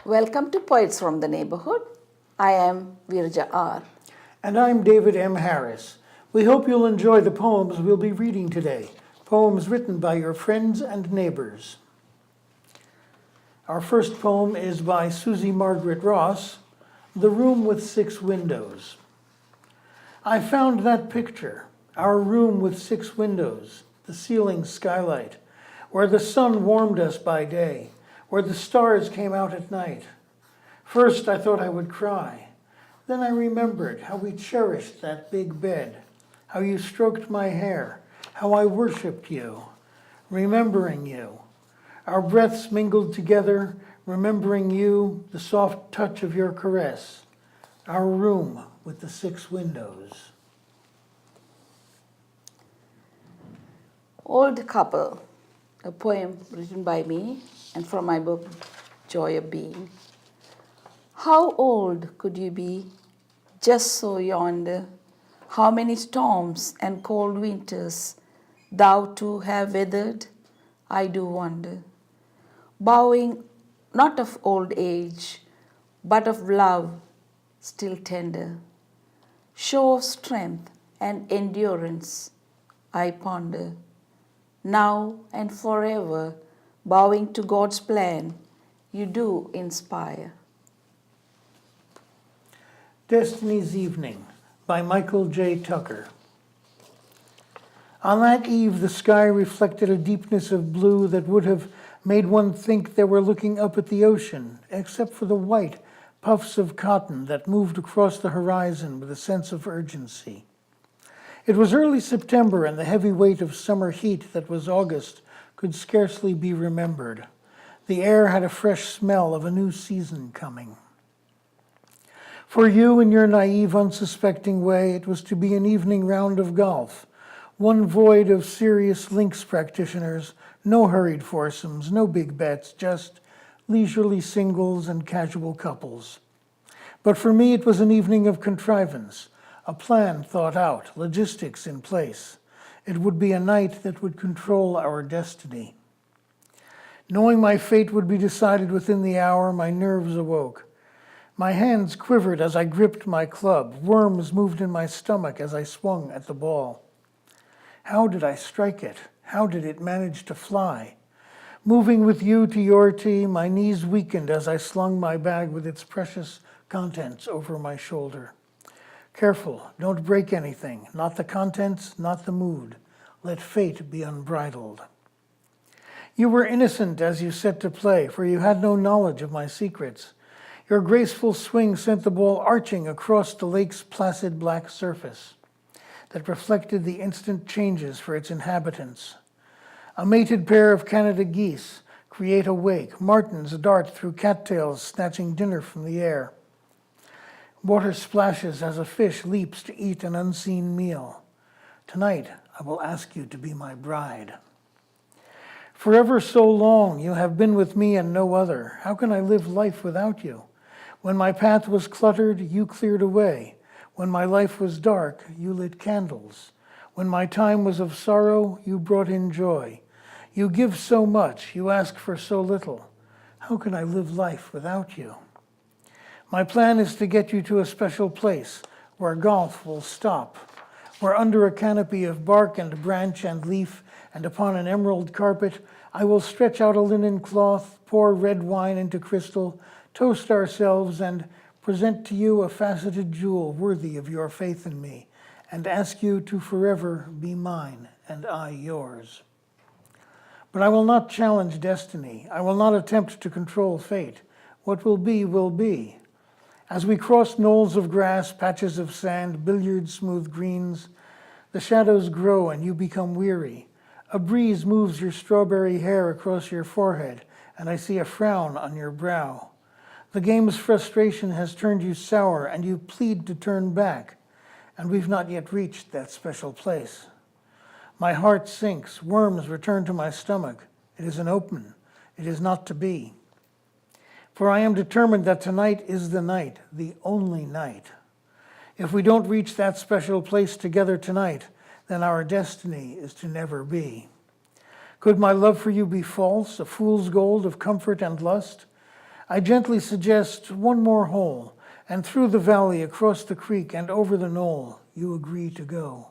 Welcome to Poets from the Neighborhood. I am VeerajaR. And I'm David M. Harris. We hope you'll enjoy the poems we'll be reading today, poems written by your friends and neighbors. Our first poem is by Susie Margaret Ross, The Room with Six Windows. I found that picture, our room with six windows, the ceiling skylight, where the sun warmed us by day, where the stars came out at night. First I thought I would cry. Then I remembered how we cherished that big bed, how you stroked my hair, how I worshipped you, remembering you. Our breaths mingled together, remembering you, the soft touch of your caress. Our room with the six windows. Old Couple, a poem written by me and from my book, Joy of Being. How old could you be, just so yonder? How many storms and cold winters thou too have weathered? I do wonder. Bowing not of old age, but of love still tender. Show of strength and endurance, I ponder. Now and forever, bowing to God's plan, you do inspire. Destiny's Evening by Michael J. Tucker. On that eve, the sky reflected a deepness of blue that would have made one think they were looking up at the ocean, except for the white puffs of cotton that moved across the horizon with a sense of urgency. It was early September, and the heavy weight of summer heat that was August could scarcely be remembered. The air had a fresh smell of a new season coming. For you, in your naive, unsuspecting way, it was to be an evening round of golf, one void of serious links practitioners, no hurried foursomes, no big bets, just leisurely singles and casual couples. But for me, it was an evening of contrivance, a plan thought out, logistics in place. It would be a night that would control our destiny. Knowing my fate would be decided within the hour, my nerves awoke. My hands quivered as I gripped my club. Worms moved in my stomach as I swung at the ball. How did I strike it? How did it manage to fly? Moving with you to your tee, my knees weakened as I slung my bag with its precious contents over my shoulder. Careful, don't break anything. Not the contents, not the mood. Let fate be unbridled. You were innocent as you set to play, for you had no knowledge of my secrets. Your graceful swing sent the ball arching across the lake's placid black surface that reflected the instant changes for its inhabitants. A mated pair of Canada geese create a wake. Martins dart through cattails, snatching dinner from the air. Water splashes as a fish leaps to eat an unseen meal. Tonight, I will ask you to be my bride. Forever so long you have been with me and no other. How can I live life without you? When my path was cluttered, you cleared away. When my life was dark, you lit candles. When my time was of sorrow, you brought in joy. You give so much, you ask for so little. How can I live life without you? My plan is to get you to a special place where golf will stop, where under a canopy of bark and branch and leaf and upon an emerald carpet, I will stretch out a linen cloth, pour red wine into crystal, toast ourselves, and present to you a faceted jewel worthy of your faith in me, and ask you to forever be mine and I yours. But I will not challenge destiny. I will not attempt to control fate. What will be, will be. As we cross knolls of grass, patches of sand, billiard-smooth greens, the shadows grow and you become weary. A breeze moves your strawberry hair across your forehead, and I see a frown on your brow. The game's frustration has turned you sour, and you plead to turn back, and we've not yet reached that special place. My heart sinks, worms return to my stomach. It is an open, it is not to be. For I am determined that tonight is the night, the only night. If we don't reach that special place together tonight, then our destiny is to never be. Could my love for you be false, a fool's gold of comfort and lust? I gently suggest one more hole, and through the valley, across the creek, and over the knoll, you agree to go.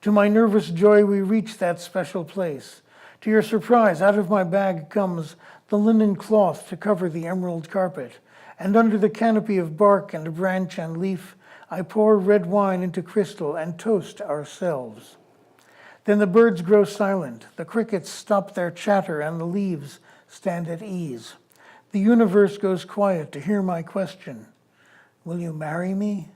To my nervous joy, we reach that special place. To your surprise, out of my bag comes the linen cloth to cover the emerald carpet, and under the canopy of bark and branch and leaf, I pour red wine into crystal and toast ourselves. Then the birds grow silent, the crickets stop their chatter, and the leaves stand at ease. The universe goes quiet to hear my question. Will you marry me?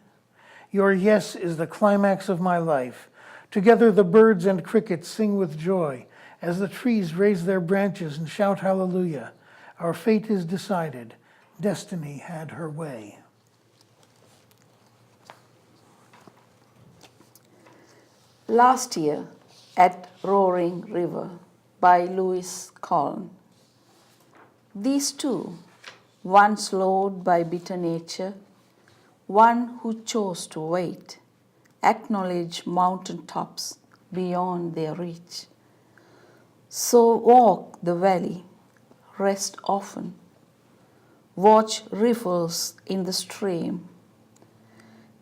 Your yes is the climax of my life. Together the birds and crickets sing with joy as the trees raise their branches and shout hallelujah. Our fate is decided. Destiny had her way. Last year at Roaring River by Louise, Colln. These two, one slowed by bitter nature, one who chose to wait, acknowledge mountain tops beyond their reach. So walk the valley, rest often, watch riffles in the stream,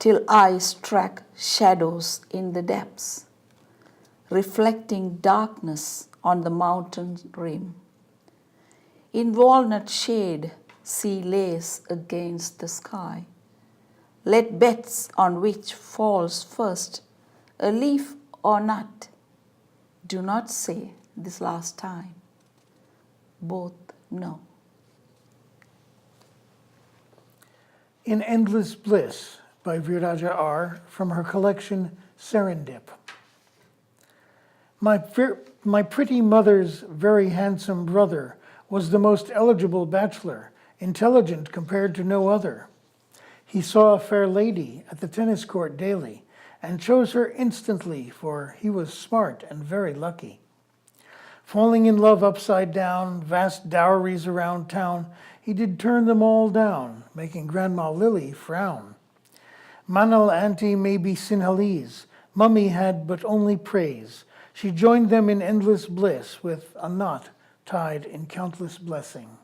till eyes track shadows in the depths, reflecting darkness on the mountain rim. In walnut shade, see lace against the sky. Let bets on which falls first, a leaf or nut. Do not say this last time. Both know. In Endless Bliss by VeerajaR from her collection Serendip. My pretty mother's very handsome brother was the most eligible bachelor, intelligent compared to no other. He saw a fair lady at the tennis court daily and chose her instantly, for he was smart and very lucky. Falling in love upside down, vast dowries around town, he did turn them all down, making Grandma Lily frown. Manal auntie may be Sinhalese, Mummy had but only praise. She joined them in endless bliss with a knot tied in countless blessing.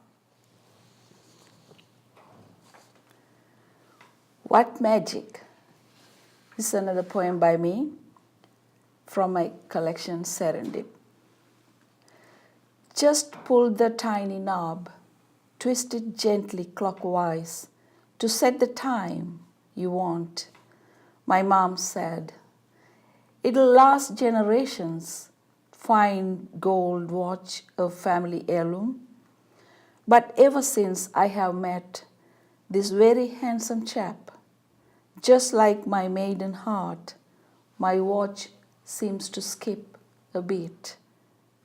What magic? This is another poem by me from my collection Serendip. Just pull the tiny knob, twist it gently clockwise to set the time you want. My mom said, it'll last generations, fine gold watch, a family heirloom. But ever since I have met this very handsome chap, just like my maiden heart, my watch seems to skip a beat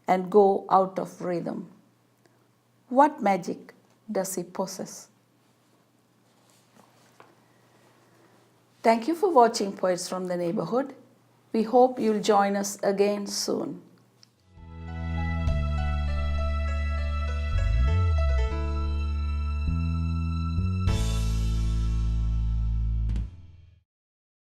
and go out of rhythm. What magic does he possess? Thank you for watching Poets from the Neighborhood. We hope you'll join us again soon.